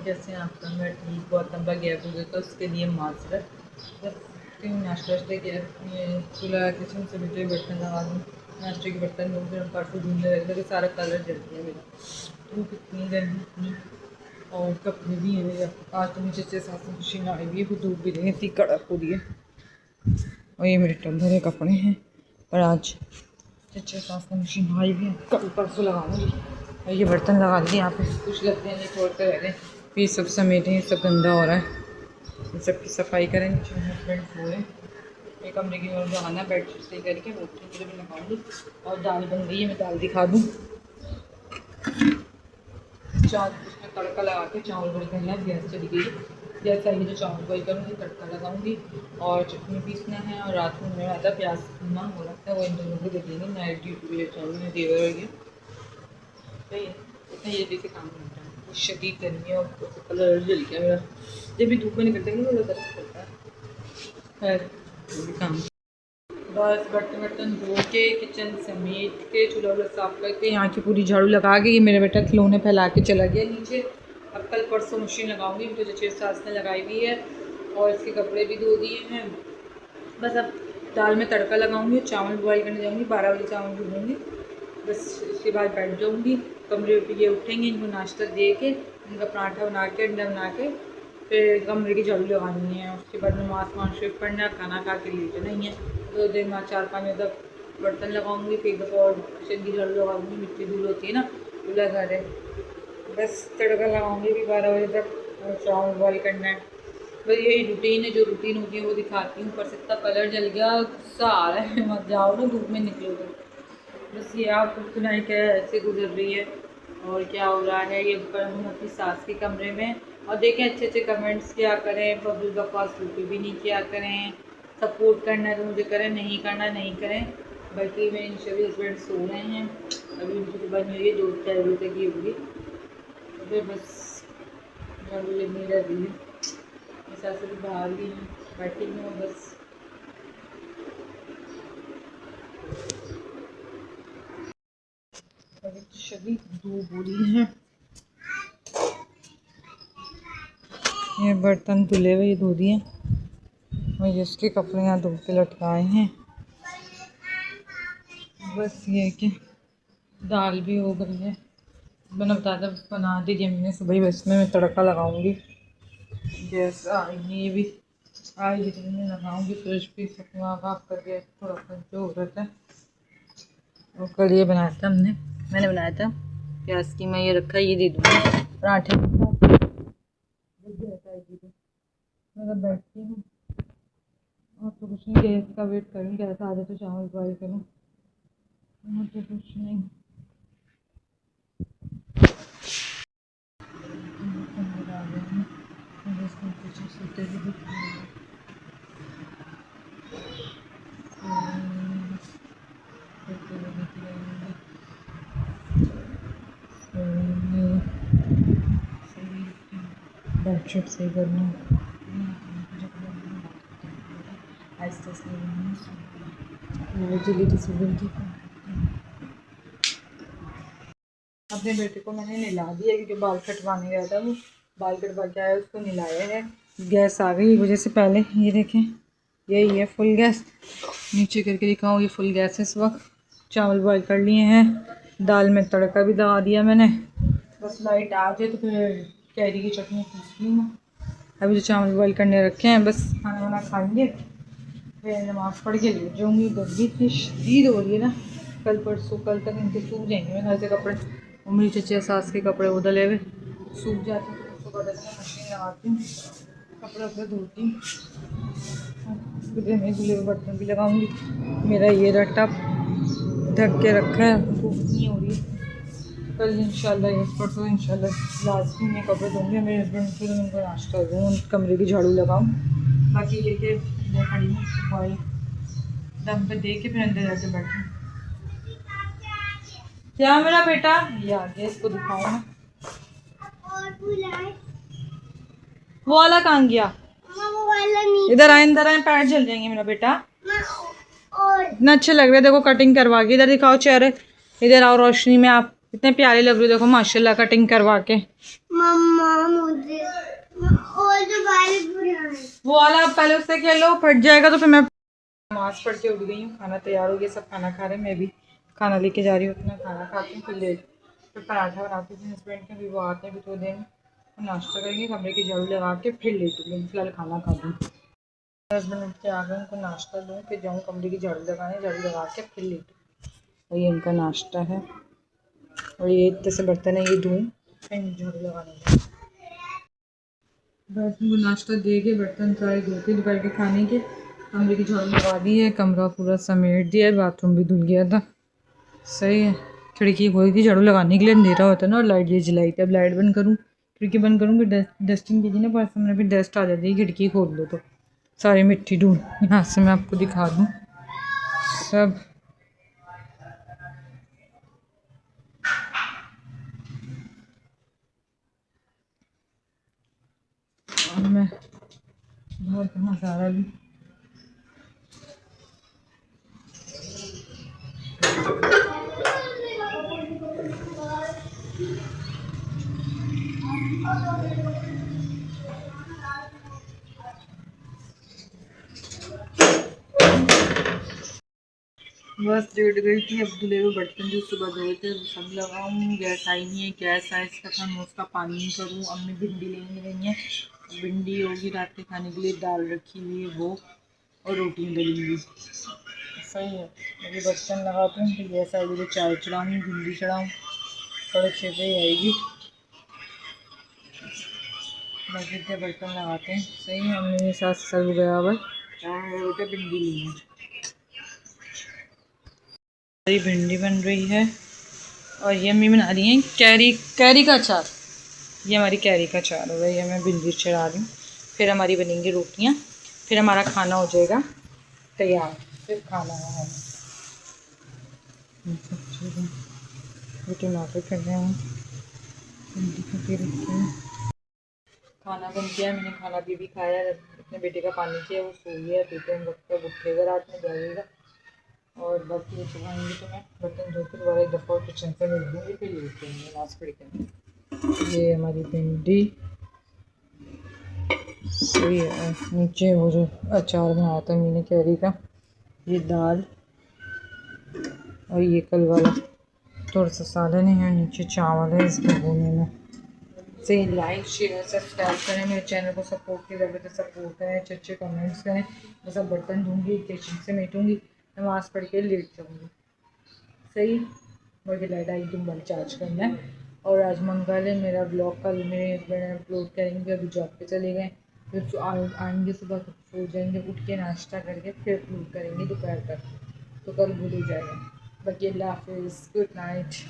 कैसे हैं आप? मैं ठीक। बहुत लंबा गैप हो गया था, उसके लिए माजरत। बस नाश्ता वाश्ता किया, चूल्हा किचन से बेटे बर्तन लगा दूँ, नाश्ते के बर्तन हो गए। परसों ढूंढने लगे तो सारा कलर जल गया मेरा। धूप इतनी गर्मी इतनी, और कपड़े भी हैं मेरे। आज तो नीचे से साथ मशीन आई हुई है, वो धूप भी नहीं इतनी कड़क हो रही है। और ये मेरे टब भरे कपड़े हैं, पर आज चचे सास की मशीन आई हुई है, कल परसों लगाऊंगी। और ये बर्तन लगा दिए यहाँ पे, कुछ लगते हैं नहीं छोड़ते रह गए। फिर सब समेटे हैं, सब गंदा हो रहा है। इन सब की सफाई करें। नीचे हस्बैंड सो रहे, एक कमरे की ओर जाना, बेड शीट सही करके रोटी के लिए लगाऊंगी। और दाल बन गई है, मैं दाल दिखा दूँ। उसमें तड़का लगा के चावल बॉईल करना है, गैस चली गई। गैस आई जो चावल बॉईल करूँगी, तड़का लगाऊंगी और चटनी पीसना है। और रात में मेरा आता प्याज भुना हो रखा है, वो इन दोनों को दे देंगे। नाइट ड्यूटी भी ले जाऊँगी, देवर हो गया तो इतना ये भी काम करता है। शदीद गर्मी है और कलर जल गया मेरा। जब भी धूप में निकलते हैं मुझे दर्द करता है। खैर ये भी काम, बस बर्तन वर्तन धो के, किचन समेट के, चूल्हा वूल्हा साफ़ करके, यहाँ की पूरी झाड़ू लगा के, ये मेरा बेटा खिलौने फैला के चला गया नीचे। अब कल परसों मशीन लगाऊंगी, मुझे चचेर सास ने लगाई हुई है। और इसके कपड़े भी धो दिए हैं। बस अब दाल में तड़का लगाऊंगी, चावल बॉईल करने जाऊँगी, 12 बजे चावल भूनूँगी। बस इसके बाद बैठ जाऊँगी। कमरे पे ये उठेंगे, इनको नाश्ता दे के, इनका पराठा बना के, अंडा बना के, फिर कमरे की झाड़ू लगानी है। उसके बाद नमाज़ शरीफ पढ़ना, खाना खा के लेटे नहीं है। तो देर में 4-5 बजे तक बर्तन लगाऊंगी, फिर एक दफ़ा और किचन की झाड़ू लगाऊंगी, मिट्टी धूल होती है ना, धूला घर है। बस तड़का लगाऊंगी भी 12 बजे तक, और चावल बॉईल करना है। बस यही रूटीन है, जो रूटीन होती है वो दिखाती हूँ। ऊपर से इतना कलर जल गया, गुस्सा आ रहा है। मत जाओ ना धूप में निकलो तो। बस ये आप सुनाई क्या ऐसे गुजर रही है और क्या हो रहा है। ये ऊपर हूँ अपनी सास के कमरे में, और देखें अच्छे अच्छे कमेंट्स किया करें, फजूल बकवास बिल्कुल भी नहीं किया करें। सपोर्ट करना है तो मुझे करें, नहीं करना नहीं करें। बल्कि मेरे इंशाल्लाह हस्बैंड सो रहे हैं, अभी उनकी सुबह नहीं हुई है, 2-4 बजे तक ही होगी। तो फिर बस झाड़ू लेनी रह रही है। सास भी बाहर ही हैं, बैठी हुई हूँ बस। शदीद धूप हो रही है। ये बर्तन धुले हुए धो दिए, और इसके कपड़े यहाँ धो के लटकाए हैं। बस ये कि दाल भी हो गई है, मैंने बताया बना दीजिए मैंने सुबह। बस में मैं तड़का लगाऊंगी। गैस आएगी, ये भी आएगी तो मैं लगाऊंगी। फ्रिज भी सफा साफ करके थोड़ा सा जो हो रहा था। और कल ये बनाया था मैंने बनाया था प्याज की। मैं ये रखा, ये दे दूँगी पराठे के साथ। गैस आएगी तो मैं बैठती हूँ और तो कुछ नहीं, गैस का वेट करूँ। गैस आ जाए तो चावल बॉईल करूँ, और तो कुछ नहीं। बेडशीट सही करना, आहिस्ता जल्दी से जल्दी। अपने बेटे को मैंने नहला दिया, क्योंकि बाल कटवाने गया था, वो बाल कटवा के आया, उसको नहलाया है। गैस आ गई वजह से पहले, ये देखें यही है फुल गैस। नीचे करके दिखाऊँ, ये फुल गैस है इस वक्त। चावल बॉईल कर लिए हैं, दाल में तड़का भी लगा दिया मैंने। बस लाइट आ जाए तो फिर कैरी की चटनी पीस ली मैं। अभी जो चावल बॉईल करने रखे हैं, बस खाना वाना खाएंगे, फिर नमाज़ पढ़ के लेट जाऊँगी। गर्मी इतनी शदीद हो रही है ना, कल परसों कल तक इनके सूख जाएंगे मैं घर से कपड़े। और मेरी चचा सास के कपड़े वो डले हुए सूख जाते हैं, तो सुबह में मशीन लगाती हूँ, कपड़े वपड़े धोती हूँ। में धुले हुए बर्तन भी लगाऊंगी। मेरा ये रट्टा ढक के रखा है, धूप नहीं हो रही है। कल इंशाल्लाह या परसों इंशाल्लाह लास्ट में कपड़े धोंगे। मेरे हस्बैंड फिर उनको नाश्ता दूँ, कमरे की झाड़ू लगाऊँ। बाकी ये कि मैं खड़ी हूँ बॉयल दम पे दे के फिर अंदर जाके बैठी। क्या मेरा बेटा, ये आ गया, इसको दिखाऊँ मैं। वो वाला कहाँ गया? इधर आए, अंदर आए, पैर जल जाएंगे मेरा बेटा। इतना अच्छे लग रहे, देखो कटिंग करवा के। इधर दिखाओ चेहरे, इधर आओ रोशनी में, आप कितने प्यारे लग रहे हो, देखो माशाल्लाह कटिंग करवा के। मम्मा मुझे और जो गाइस वो वाला आप पहले उससे खेलो, फट जाएगा तो फिर मैं नमाज पढ़ के उठ गई हूँ, खाना तैयार हो गया, सब खाना खा रहे हैं, मैं भी खाना लेके जा रही हूँ अपना, खाना खाती हूँ फिर लेट फिर पराठा बनाती थी हस्बैंड के, भी वो आते हैं भी तो दें, नाश्ता करेंगे, कमरे की झाड़ू लगा के फिर लेटूंगी, फिलहाल खाना खा दूँ। 10 मिनट के आ गए, उनको नाश्ता दूँ, फिर जाऊँ कमरे की झाड़ू लगाने, झाड़ू लगा के फिर लेटूँ। और ये इनका नाश्ता है और ये इतने से बर्तन है, ये दूँ फिर झाड़ू लगाने दूँ। बस उनको नाश्ता दे के बर्तन सारे धो के दोपहर के खाने के, कमरे की झाड़ू लगा दी है, कमरा पूरा समेट दिया है, बाथरूम भी धुल गया था। सही है, खिड़की खोली थी झाड़ू लगाने के लिए, अंधेरा होता है ना, और लाइट ये जलाई थी। अब लाइट बंद करूँ, खिड़की बंद करूँ, फिर डस्टिंग की थी ना परसों मैंने, फिर डस्ट आ जाती है, खिड़की खोल दो तो सारी मिट्टी ढूंढ। यहाँ से मैं आपको दिखा दूँ सब। और मैं बहुत नज़ारा भी बस लेट गई थी। अब धुले हुए बर्तन जो सुबह धोए थे वो सब लगाऊँ, गैस आई नहीं है, गैस आए इसका था, मैं उसका पानी करूँ। अम्मी भिंडी लेने गई हैं, भिंडी होगी रात के खाने के लिए, दाल रखी हुई है वो, और रोटियाँ डलेंगी। सही है, अभी बर्तन लगाती हूँ, फिर गैस आएगी तो चाय चढ़ाऊँ, भिंडी चढ़ाऊँ, 6:30 ही आएगी। बाकी इतने बर्तन लगाते हैं। सही है, अम्मी के साथ सर गया हुआ बेटा भिंडी ली है। हरी भिंडी बन रही है और ये अम्मी बना रही हैं कैरी का अचार। ये हमारी कैरी का अचार हो गया, ये मैं भिंडी चढ़ा रही हूँ, फिर हमारी बनेंगी रोटियाँ, फिर हमारा खाना हो जाएगा तैयार, फिर खाना है टमाटर कर रहे हैं, भिंडी कटी रखी है। खाना बन गया, मैंने खाना भी खाया, अपने बेटे का पानी किया, वो सो गया, बेटे में वक्त पर उठेगा, रात में जाएगा। और बाकी ये चलाएँगे तो मैं बर्तन धो के दोबारा एक दफ़ा किचन से मिल दूँगी, फिर लेट जाएंगे नमाज पढ़ के। ये हमारी भिंडी सही है, नीचे वो जो अचार बनाया था मैंने कैरी का, ये दाल, और ये कल वाला थोड़ा सा सालन है, नीचे चावल है इस भगोने में। से लाइक शेयर सब्सक्राइब करें, मेरे चैनल को सपोर्ट की जरूरत है, सपोर्ट करें, अच्छे अच्छे कमेंट्स करें। मैं सब बर्तन धूँगी, किचन से मेटूँगी, नमाज़ पढ़ के लेट जाऊँगी। सही, मुझे लाइट आई तो मोबाइल चार्ज करना है। और आज मंगल है, मेरा ब्लॉग कल मेरे हस्बैंड अपलोड करेंगे, अभी जॉब पे चले गए, फिर आएंगे सुबह, सो जाएंगे, उठ के नाश्ता करके फिर अपलोड करेंगे दोपहर तक, तो कल भूल ही जाएगा। बाकी अल्लाह हाफिज़, गुड नाइट।